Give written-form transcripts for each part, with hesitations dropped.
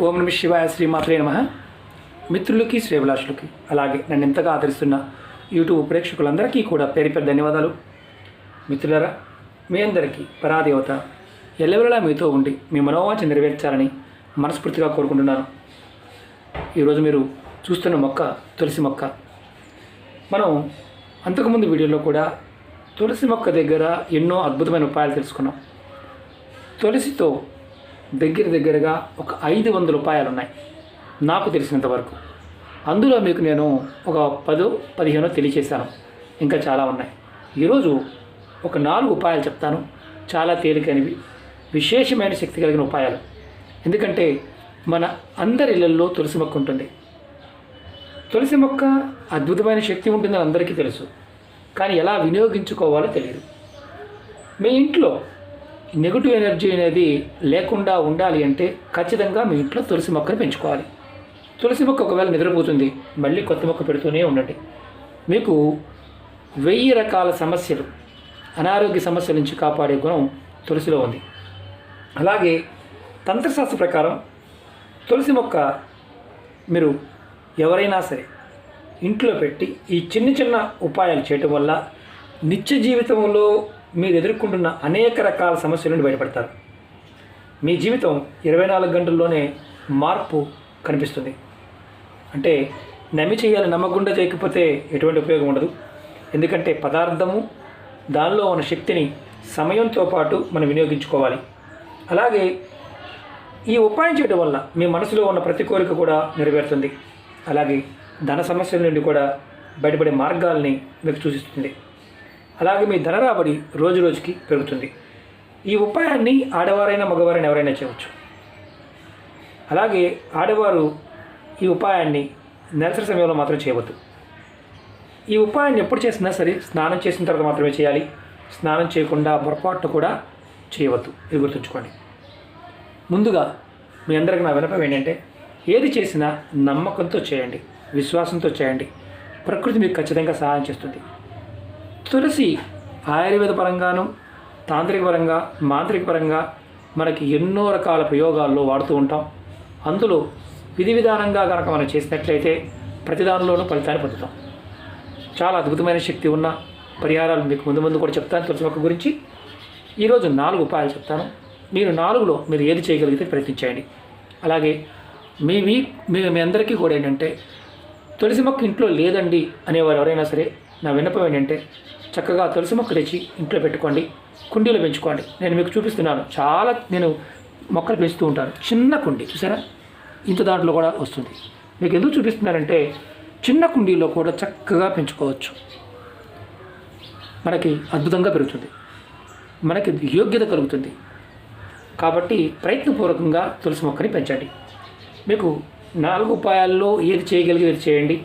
ఓం నమ శివాయ, శ్రీమాత్రే నమః. మిత్రులకి, శ్రేభిలాషులకి, అలాగే నన్ను ఎంతగా ఆదరిస్తున్న యూట్యూబ్ ప్రేక్షకులందరికీ కూడా పేరు పేరు ధన్యవాదాలు. మిత్రులారా, మీ అందరికీ పరాదేవత ఎల్లవెల్లలా మీతో ఉండి మీ మనోవాంఛ నెరవేర్చాలని మనస్ఫూర్తిగా కోరుకుంటున్నాను. ఈరోజు మీరు చూస్తున్న మొక్క తులసి మొక్క. మనం అంతకుముందు వీడియోలో కూడా తులసి మొక్క దగ్గర ఎన్నో అద్భుతమైన ఉపాయాలు తెలుసుకున్నాం. తులసితో దగ్గరగా ఒక 500 ఉపాయాలు ఉన్నాయి నాకు తెలిసినంత వరకు. అందులో మీకు నేను ఒక 10-15 తెలియచేశాను, ఇంకా చాలా ఉన్నాయి. ఈరోజు ఒక 4 ఉపాయాలు చెప్తాను, చాలా తేలికైనవి, విశేషమైన శక్తి కలిగిన ఉపాయాలు. ఎందుకంటే మన అందరి ఇళ్లలో తులసి మొక్క ఉంటుంది. తులసి మొక్క అద్భుతమైన శక్తి ఉంటుందని అందరికీ తెలుసు, కానీ ఎలా వినియోగించుకోవాలో తెలియదు. మీ ఇంట్లో నెగిటివ్ ఎనర్జీ అనేది లేకుండా ఉండాలి అంటే ఖచ్చితంగా మీ ఇంట్లో తులసి మొక్కను పెంచుకోవాలి. తులసి మొక్క ఒకవేళ నిద్రపోతుంది, మళ్ళీ కొత్త మొక్క పెడుతూనే ఉండండి. మీకు 1000 రకాల సమస్యలు, అనారోగ్య సమస్యల నుంచి కాపాడే గుణం తులసిలో ఉంది. అలాగే తంత్రశాస్త్ర ప్రకారం తులసి మొక్క మీరు ఎవరైనా సరే ఇంట్లో పెట్టి ఈ చిన్న ఉపాయాలు చేయటం వల్ల నిత్య జీవితంలో మీరు ఎదుర్కొంటున్న అనేక రకాల సమస్యల నుండి బయటపడతారు. మీ జీవితం 24 గంటల్లోనే మార్పు కనిపిస్తుంది. అంటే నమ్మి చేయాలి, నమ్మకుండా చేయకపోతే ఎటువంటి ఉపయోగం ఉండదు. ఎందుకంటే పదార్థము, దానిలో ఉన్న శక్తిని సమయంతో పాటు మనం వినియోగించుకోవాలి. అలాగే ఈ ఉపాయం చేయడం వల్ల మీ మనసులో ఉన్న ప్రతి కోరిక కూడా నెరవేరుతుంది. అలాగే ధన సమస్యల నుండి కూడా బయటపడే మార్గాల్ని మీకు సూచిస్తుంది. అలాగే మీ ధన రాబడి రోజు రోజుకి పెరుగుతుంది. ఈ ఉపాయాన్ని ఆడవారైనా మగవారైనా ఎవరైనా చేయవచ్చు. అలాగే ఆడవారు ఈ ఉపాయాన్ని నెలసరి సమయంలో మాత్రం చేయవద్దు. ఈ ఉపాయాన్ని ఎప్పుడు చేసినా సరే స్నానం చేసిన తర్వాత మాత్రమే చేయాలి. స్నానం చేయకుండా పొరపాటు కూడా చేయవద్దు, ఇది గుర్తుంచుకోండి. ముందుగా మీ అందరికీ నా విన్నపం ఏంటంటే, ఏది చేసినా నమ్మకంతో చేయండి, విశ్వాసంతో చేయండి. ప్రకృతి మీకు ఖచ్చితంగా సహాయం చేస్తుంది. తులసి ఆయుర్వేద పరంగాను, తాంత్రిక పరంగా, మాంత్రిక పరంగా మనకి ఎన్నో రకాల ప్రయోగాల్లో వాడుతూ ఉంటాం. అందులో విధి విధానంగా కనుక మనం చేసినట్లయితే ప్రతి దానిలోనూ ఫలితాన్ని పొందుతాం. చాలా అద్భుతమైన శక్తి ఉన్న పరిహారాలు మీకు ముందు కూడా చెప్తాను తులసి మొక్క గురించి. ఈరోజు 4 ఉపాయాలు చెప్తాను. మీరు 4లో మీరు ఏది చేయగలిగితే ప్రయత్నించండి. అలాగే మీ అందరికీ కూడా ఏంటంటే, తులసి మొక్క ఇంట్లో లేదండి అనేవారు ఎవరైనా సరే నా విన్నపం ఏంటంటే, చక్కగా తులసి మొక్క తెచ్చి ఇంట్లో పెట్టుకోండి, కుండీలో పెంచుకోండి. నేను మీకు చూపిస్తున్నాను, నేను మొక్కలు పెంచుతూ ఉంటాను. చిన్న కుండీ చూసారా, ఇంత దాంట్లో కూడా వస్తుంది. మీకు ఎందుకు చూపిస్తున్నానంటే, చిన్న కుండీలో కూడా చక్కగా పెంచుకోవచ్చు. మనకి అద్భుతంగా పెరుగుతుంది, మనకి యోగ్యత కలుగుతుంది. కాబట్టి ప్రయత్నపూర్వకంగా తులసి మొక్కని పెంచండి. మీకు 4 ఉపాయాల్లో ఏది చేయగలిగేది చేయండి.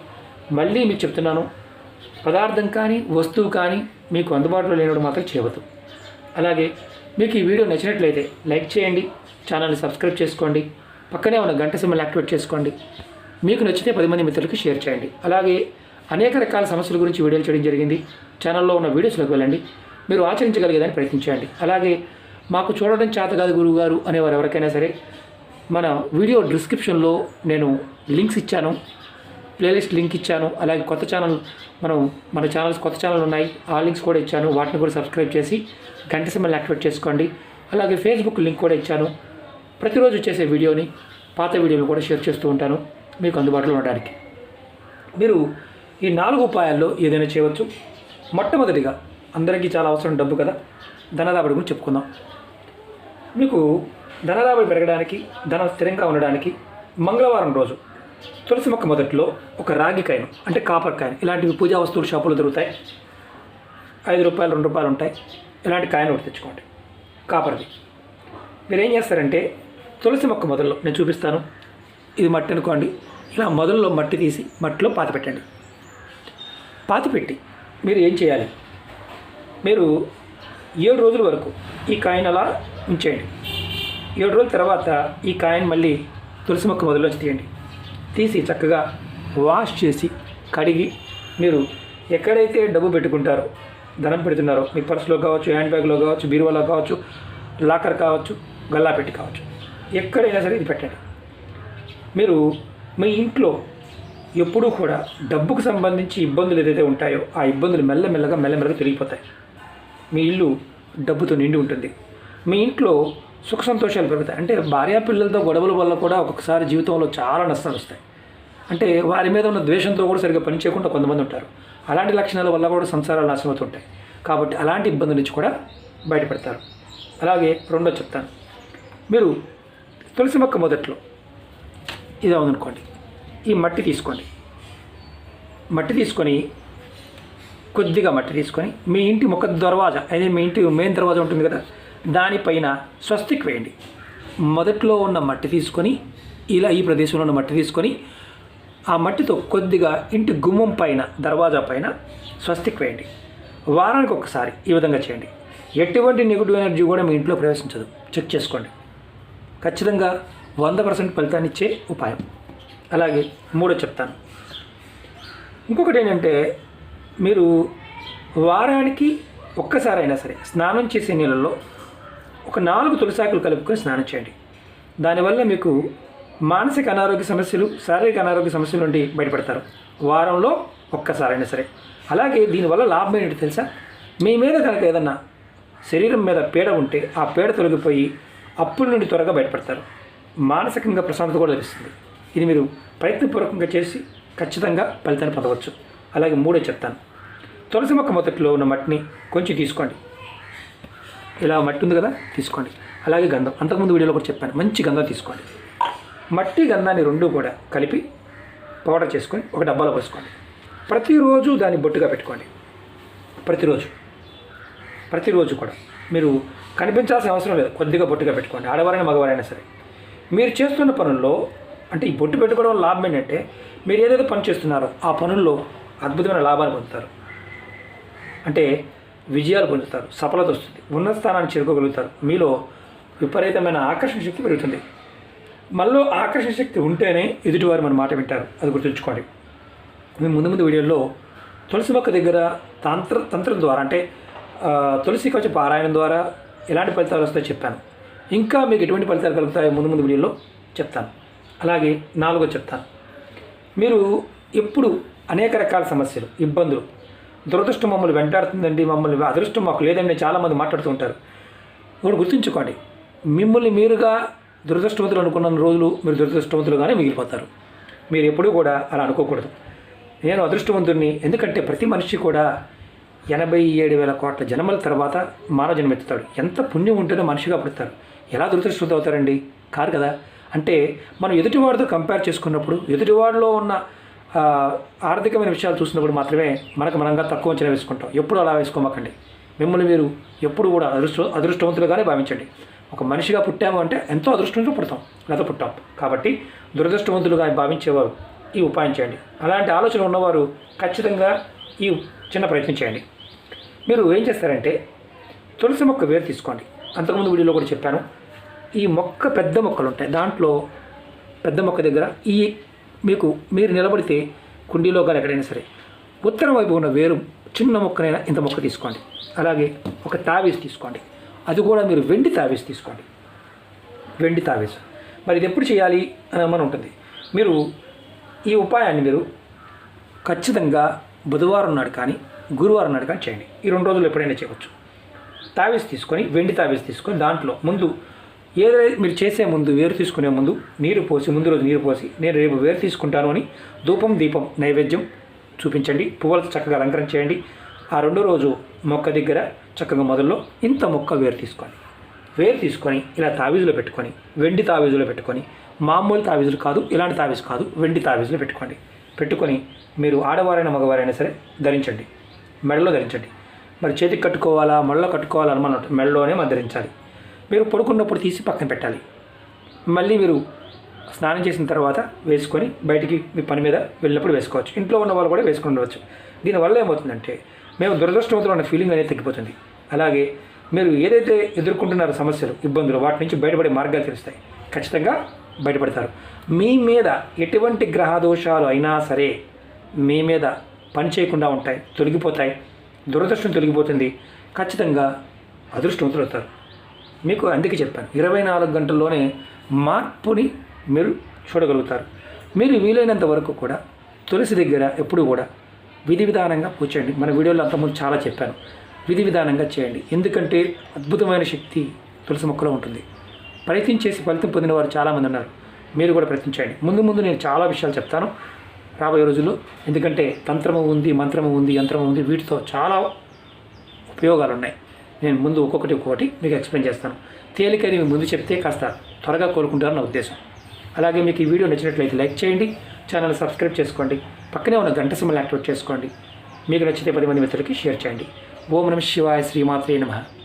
మళ్ళీ మీకు చెప్తున్నాను, పదార్థం కానీ వస్తువు కానీ మీకు అందుబాటులో లేనప్పుడు మాత్రం చేయవద్దు. అలాగే మీకు ఈ వీడియో నచ్చినట్లయితే లైక్ చేయండి, ఛానల్ని సబ్స్క్రైబ్ చేసుకోండి, పక్కనే ఉన్న గంట సింబల్ యాక్టివేట్ చేసుకోండి. మీకు నచ్చితే 10 మంది మిత్రులకు షేర్ చేయండి. అలాగే అనేక రకాల సమస్యల గురించి వీడియోలు చేయడం జరిగింది. ఛానల్లో ఉన్న వీడియోస్లోకి వెళ్ళండి, మీరు ఆచరించగలిగేదాన్ని ప్రయత్నించండి. అలాగే మాకు చూడడం చేత కాదు గురువు గారు అనేవారు ఎవరికైనా సరే, మన వీడియో డిస్క్రిప్షన్లో నేను లింక్స్ ఇచ్చాను, ప్లేలిస్ట్ లింక్ ఇచ్చాను. అలాగే కొత్త ఛానల్ మన ఛానల్స్ కొత్త ఛానల్ ఉన్నాయి, ఆ లింక్స్ కూడా ఇచ్చాను. వాటిని కూడా సబ్స్క్రైబ్ చేసి గంట సింబల్ యాక్టివేట్ చేసుకోండి. అలాగే ఫేస్బుక్ లింక్ కూడా ఇచ్చాను. ప్రతిరోజు చేసే వీడియోని, పాత వీడియోలు కూడా షేర్ చేస్తూ ఉంటాను మీకు అందుబాటులో ఉండడానికి. మీరు ఈ 4 ఉపాయాల్లో ఏదైనా చేయవచ్చు. మొట్టమొదటిగా అందరికీ చాలా అవసరం డబ్బు కదా, ధనరాబడి గురించి చెప్పుకుందాం. మీకు ధనరాబడి పెరగడానికి, ధనం స్థిరంగా ఉండడానికి మంగళవారం రోజు తులసి మొక్క మొదట్లో ఒక రాగి కాయను, అంటే కాపర్ కాయను, ఇలాంటివి పూజా వస్తువులు షాపులో దొరుకుతాయి. 5 రూపాయలు 2 రూపాయలు ఉంటాయి. ఇలాంటి కాయను ఒకటి తెచ్చుకోండి, కాపర్ది. మీరు ఏం చేస్తారంటే, తులసి మొక్క మొదల్లో నేను చూపిస్తాను, ఇది మట్టి అనుకోండి. ఇలా మొదల్లో మట్టి తీసి మట్టిలో పాతిపెట్టండి. పాతిపెట్టి మీరు ఏం చేయాలి, మీరు 7 రోజుల వరకు ఈ కాయను అలా ఉంచేయండి. 7 రోజుల తర్వాత ఈ కాయను మళ్ళీ తులసి మొక్క మొదల్లోంచి తీయండి. తీసి చక్కగా వాష్ చేసి కడిగి, మీరు ఎక్కడైతే డబ్బు పెట్టుకుంటారో, ధనం పెడుతున్నారో, మీ పర్సులో కావచ్చు, హ్యాండ్ బ్యాగ్లో కావచ్చు, బీరువాలో కావచ్చు, లాకర్ కావచ్చు, గల్లా పెట్టి కావచ్చు, ఎక్కడైనా సరే ఇది పెట్టండి. మీరు మీ ఇంట్లో ఎప్పుడూ కూడా డబ్బుకు సంబంధించి ఇబ్బందులు ఏదైతే ఉంటాయో ఆ ఇబ్బందులు మెల్లమెల్లగా తొలగిపోతాయి. మీ ఇల్లు డబ్బుతో నిండి ఉంటుంది. మీ ఇంట్లో సుఖ సంతోషాలు పెరుగుతాయి. అంటే భార్యాపిల్లలతో గొడవల వల్ల కూడా ఒక్కొక్కసారి జీవితంలో చాలా నష్టాలు వస్తాయి. అంటే వారి మీద ఉన్న ద్వేషంతో కూడా సరిగ్గా పని చేయకుండా కొంతమంది ఉంటారు. అలాంటి లక్షణాల వల్ల కూడా సంసారాలు నాశనం అవుతుంటాయి. కాబట్టి అలాంటి ఇబ్బందుల నుంచి కూడా బయటపడతారు. అలాగే రెండో చెప్తాను. మీరు తులసి మొక్క మొదట్లో ఇది అవుననుకోండి, ఈ మట్టి తీసుకోండి. మట్టి తీసుకొని కొద్దిగా మట్టి తీసుకొని మీ ఇంటి ముఖ దర్వాజా, అదే మీ ఇంటి మెయిన్ దర్వాజా ఉంటుంది కదా, దానిపైన స్వస్తిక్ వేయండి. మొదట్లో ఉన్న మట్టి తీసుకొని ఇలా ఈ ప్రదేశంలో ఉన్న మట్టి తీసుకొని ఆ మట్టితో కొద్దిగా ఇంటి గుమ్మం పైన దర్వాజా పైన స్వస్తిక్ వేయండి. వారానికి ఒకసారి ఈ విధంగా చేయండి. ఎటువంటి నెగిటివ్ ఎనర్జీ కూడా మీ ఇంట్లో ప్రవేశించదు. చెక్ చేసుకోండి. ఖచ్చితంగా 100% ఫలితాన్ని ఇచ్చే ఉపాయం. అలాగే మూడో చెప్తాను. ఇంకొకటి ఏంటంటే, మీరు వారానికి ఒక్కసారైనా సరే స్నానం చేసే నీళ్ళల్లో ఒక 4 తులసాకులు కలుపుకొని స్నానం చేయండి. దానివల్ల మీకు మానసిక అనారోగ్య సమస్యలు, శారీరక అనారోగ్య సమస్యల నుండి బయటపడతారు. వారంలో ఒక్కసారైనా సరే. అలాగే దీనివల్ల లాభం ఏంటంటే తెలుసా, మీ మీద కనుక ఏదన్నా శరీరం మీద పీడ ఉంటే ఆ పీడ తొలగిపోయి అప్పుల నుండి త్వరగా బయటపడతారు. మానసికంగా ప్రశాంతత కూడా లభిస్తుంది. ఇది మీరు ప్రయత్నపూర్వకంగా చేసి ఖచ్చితంగా ఫలితాన్ని పొందవచ్చు. అలాగే మూడో చెప్తాను. తులసి మొక్క మొదట్లో ఉన్న మట్టిని కొంచెం తీసుకోండి. ఇలా మట్టి ఉంది కదా, తీసుకోండి. అలాగే గంధం, అంతకుముందు వీడియోలో కూడా చెప్పాను, మంచి గంధం తీసుకోండి. మట్టి గంధాన్ని రెండు కూడా కలిపి పౌడర్ చేసుకొని ఒక డబ్బాలో పోసుకోండి. ప్రతిరోజు దాన్ని బొట్టుగా పెట్టుకోండి. ప్రతిరోజు కూడా మీరు కనిపించాల్సిన అవసరం లేదు, కొద్దిగా బొట్టుగా పెట్టుకోండి. ఆడవారైనా మగవారైనా సరే. మీరు చేస్తున్న పనుల్లో అంటే ఈ బొట్టు పెట్టుకోవడం వల్ల లాభం ఏంటంటే, మీరు ఏదైతే పని చేస్తున్నారో ఆ పనుల్లో అద్భుతమైన లాభాలు పొందుతారు. అంటే విజయాలు పొందుతారు, సఫలత వస్తుంది, ఉన్నత స్థానాన్ని చేరుకోగలుగుతారు. మీలో విపరీతమైన ఆకర్షణ శక్తి పెరుగుతుంది. మనలో ఆకర్షణ శక్తి ఉంటేనే ఎదుటివారు మన మాట వింటారు. అది గుర్తుంచుకోండి. మేము ముందు వీడియోలో తులసి మొక్క దగ్గర తంత్రం ద్వారా అంటే తులసి కవచ పారాయణం ద్వారా ఎలాంటి ఫలితాలు వస్తాయో చెప్పాను. ఇంకా మీకు ఎటువంటి ఫలితాలు కలుగుతాయో ముందు వీడియోలో చెప్తాను. అలాగే నాలుగో చెప్తాను. మీరు ఎప్పుడు అనేక రకాల సమస్యలు, ఇబ్బందులు, దురదృష్టం మమ్మల్ని వెంటాడుతుందండి, మమ్మల్ని అదృష్టం మాకు లేదండి చాలామంది మాట్లాడుతూ ఉంటారు. ఇప్పుడు గుర్తుంచుకోండి, మిమ్మల్ని మీరుగా దురదృష్టవంతులు అనుకున్న రోజులు మీరు దురదృష్టవంతులుగానే మిగిలిపోతారు. మీరు ఎప్పుడూ కూడా అలా అనుకోకూడదు. నేను అదృష్టవంతుడిని, ఎందుకంటే ప్రతి మనిషి కూడా 87,000 కోట్ల జన్మల తర్వాత మానవ జన్మెత్తుతాడు. ఎంత పుణ్యం ఉంటేనే మనిషిగా పుడతారు. ఎలా దురదృష్టవంతులు అవుతారండి? కాదు కదా. అంటే మనం ఎదుటివాడితో కంపేర్ చేసుకున్నప్పుడు, ఎదుటివాడిలో ఉన్న ఆర్థికమైన విషయాలు చూసినప్పుడు మాత్రమే మనంగా తక్కువ అంచనా వేసుకుంటాం. ఎప్పుడు అలా వేసుకోమాకండి. మిమ్మల్ని మీరు ఎప్పుడు కూడా అదృష్టవంతులుగానే భావించండి. ఒక మనిషిగా పుట్టాము అంటే ఎంతో అదృష్టంతో పుట్టాం. కాబట్టి దురదృష్టవంతులుగా భావించేవారు ఈ ఉపాయం చేయండి. అలాంటి ఆలోచన ఉన్నవారు ఖచ్చితంగా ఈ చిన్న ప్రయత్నం చేయండి. మీరు ఏం చేస్తారంటే, తులసి మొక్క వేరు తీసుకోండి. అంతకుముందు వీడియోలో కూడా చెప్పాను. ఈ మొక్క పెద్ద మొక్కలు ఉంటాయి, దాంట్లో పెద్ద మొక్క దగ్గర మీరు నిలబడితే కుండీలో కానీ ఎక్కడైనా సరే ఉత్తరం వైపు ఉన్న వేరు చిన్న మొక్కనైనా ఇంత మొక్క తీసుకోండి. అలాగే ఒక తావీజ్ తీసుకోండి. అది కూడా మీరు వెండి తావీజ్ తీసుకోండి. వెండి తావీజ్. మరి ఇది ఎప్పుడు చేయాలి అని అనుమానం ఉంటుంది. మీరు ఈ ఉపాయాన్ని మీరు ఖచ్చితంగా బుధవారం నాడు కానీ గురువారం నాడు కానీ చేయండి. ఈ 2 రోజులు ఎప్పుడైనా చేయవచ్చు. తావీజ్ తీసుకొని, వెండి తావీజ్ తీసుకొని దాంట్లో ముందు ఏదైతే మీరు చేసే ముందు వేరు తీసుకునే ముందు ముందు రోజు నీరు పోసి నేను రేపు వేరు తీసుకుంటాను అని ధూపం, దీపం, నైవేద్యం చూపించండి. పువ్వులతో చక్కగా అలంకరణ చేయండి. ఆ 2వ రోజు మొక్క దగ్గర చక్కగా మొదల్లో ఇంత మొక్క వేరు తీసుకోండి. వేరు తీసుకొని ఇలా తావీజులో పెట్టుకొని, వెండి తావీజులో పెట్టుకొని, మామూలు తావీజులు కాదు, ఇలాంటి తావీజు కాదు, వెండి తావీజులో పెట్టుకొని మీరు ఆడవారైనా మగవారైనా సరే ధరించండి. మెడలో ధరించండి. మరి చేతికి కట్టుకోవాలా, మెడలో కట్టుకోవాలా అనుమానం ఉంటుంది. మెడలోనే మనం ధరించాలి. మీరు పడుకున్నప్పుడు తీసి పక్కన పెట్టాలి. మళ్ళీ మీరు స్నానం చేసిన తర్వాత వేసుకొని బయటికి మీ పని మీద వెళ్ళినప్పుడు వేసుకోవచ్చు. ఇంట్లో ఉన్న వాళ్ళు కూడా వేసుకుని ఉండవచ్చు. దీనివల్ల ఏమవుతుందంటే, మేము దురదృష్టవంతులు అన్న ఫీలింగ్ అనేది తగ్గిపోతుంది. అలాగే మీరు ఏదైతే ఎదుర్కొంటున్నారో సమస్యలు, ఇబ్బందులు, వాటి నుంచి బయటపడే మార్గాలు తెలుస్తాయి. ఖచ్చితంగా బయటపడతారు. మీ మీద ఎటువంటి గ్రహదోషాలు అయినా సరే మీ మీద పని చేయకుండా ఉంటాయి, తొలగిపోతాయి. దురదృష్టం తొలగిపోతుంది. ఖచ్చితంగా అదృష్టవంతులు అవుతారు. మీకు అందుకే చెప్పాను, 24 గంటల్లోనే మార్పుని మీరు చూడగలుగుతారు. మీరు వీలైనంత వరకు కూడా తులసి దగ్గర ఎప్పుడు కూడా విధి విధానంగా పూజ చేయండి. మన వీడియోలో అంతకుముందు చాలా చెప్పాను. విధి విధానంగా చేయండి. ఎందుకంటే అద్భుతమైన శక్తి తులసి మొక్కలో ఉంటుంది. ప్రయత్నం చేసి ఫలితం పొందిన వారు చాలామంది ఉన్నారు. మీరు కూడా ప్రయత్నించండి. ముందు నేను చాలా విషయాలు చెప్తాను రాబోయే రోజుల్లో. ఎందుకంటే తంత్రము ఉంది, మంత్రము ఉంది, యంత్రము ఉంది, వీటితో చాలా ఉపయోగాలు ఉన్నాయి. నేను ముందు ఒక్కొక్కటి మీకు ఎక్స్ప్లెయిన్ చేస్తాను. తేలికని ముందు చెప్తే కాస్త త్వరగా కోరుకుంటారని నా ఉద్దేశం. అలాగే మీకు ఈ వీడియో నచ్చినట్లయితే లైక్ చేయండి, ఛానల్ సబ్స్క్రైబ్ చేసుకోండి, పక్కనే ఉన్న గంట సింబల్ యాక్టివేట్ చేసుకోండి. మీకు నచ్చితే 10 మంది మిత్రులకి షేర్ చేయండి. ఓం నమః శివాయ, శ్రీమాత్రే నమః.